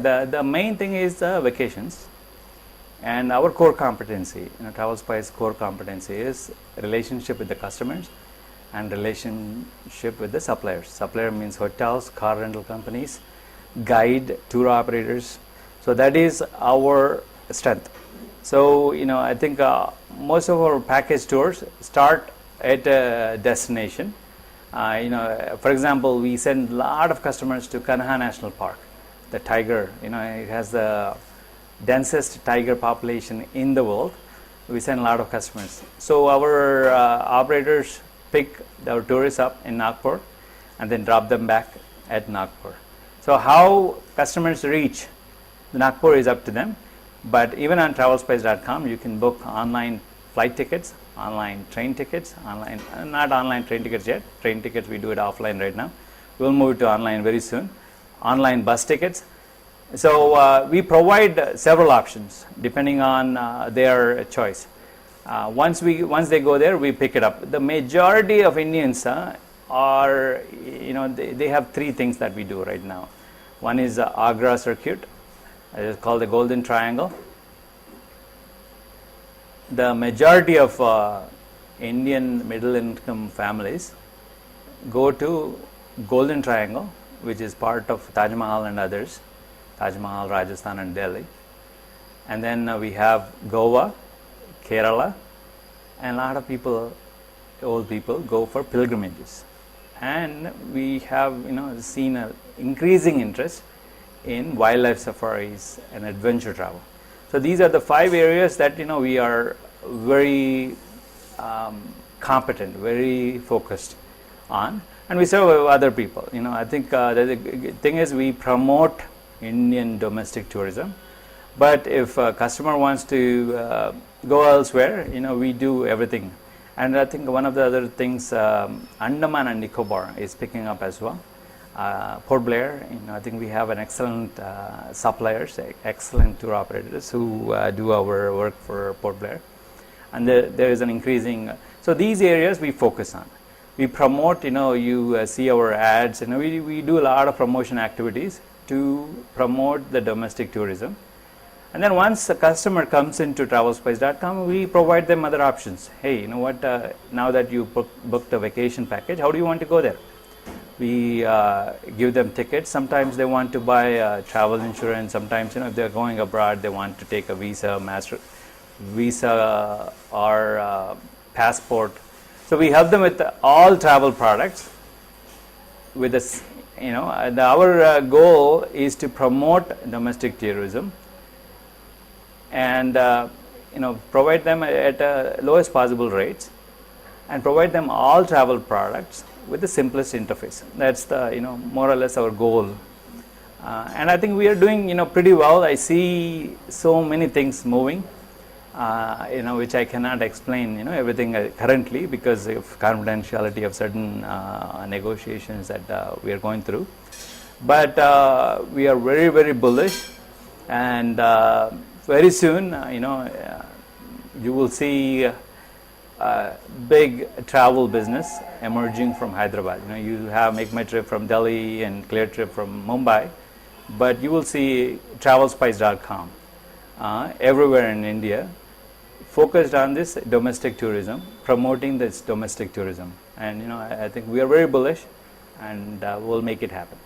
the main thing is vacations. And our core competency, TravelSpice core competency is relationship with the customers and relationship with the suppliers. Supplier means hotels, car rental companies, guide, tour operators. So that is our strength. So I think most of our package tours start at a destination. For example, we send a lot of customers to Kanha National Park, the tiger. It has the densest tiger population in the world. We send a lot of customers. So our operators pick our tourists up in Nagpur and then drop them back at Nagpur. So how customers reach Nagpur is up to them. But even on travelspice.com, you can book online flight tickets, online train tickets, not online train tickets yet. Train tickets, we do it offline right now. We'll move to online very soon. Online bus tickets. So we provide several options depending on their choice. Once they go there, we pick it up. The majority of Indians are, they have three things that we do right now. One is Agra Circuit. It is called the Golden Triangle. The majority of Indian middle income families go to Golden Triangle, which is part of Taj Mahal and others. Taj Mahal, Rajasthan and Delhi. And then we have Goa, Kerala, and a lot of people, old people, go for pilgrimages. And we have seen an increasing interest in wildlife safaris and adventure travel. So these are the 5 areas that we are very competent, very focused on, and we serve other people. I think the thing is we promote Indian domestic tourism, but if a customer wants to go elsewhere, we do everything. And I think one of the other things, Andaman and Nicobar is picking up as well. Port Blair, I think we have an excellent suppliers, excellent tour operators who do our work for Port Blair, and there is an increasing. So these areas we focus on. We promote. You see our ads. We do a lot of promotion activities to promote the domestic tourism. And then once a customer comes into travelspice.com, we provide them other options. Hey, you know what? Now that you booked a vacation package, how do you want to go there? We give them tickets. Sometimes they want to buy travel insurance. Sometimes, if they're going abroad, they want to take a visa, master visa, or passport. So we help them with all travel products. With this, our goal is to promote domestic tourism and provide them at lowest possible rates, and provide them all travel products with the simplest interface. That's the more or less our goal, and I think we are doing pretty well. I see so many things moving, which I cannot explain everything currently because of confidentiality of certain negotiations that we are going through. But we are very, very bullish, and very soon you will see big travel business emerging from Hyderabad. You have Make My Trip from Delhi and Clear Trip from Mumbai, but you will see travelspice.com everywhere in India, focused on this domestic tourism, promoting this domestic tourism. And I think we are very bullish, and we'll make it happen.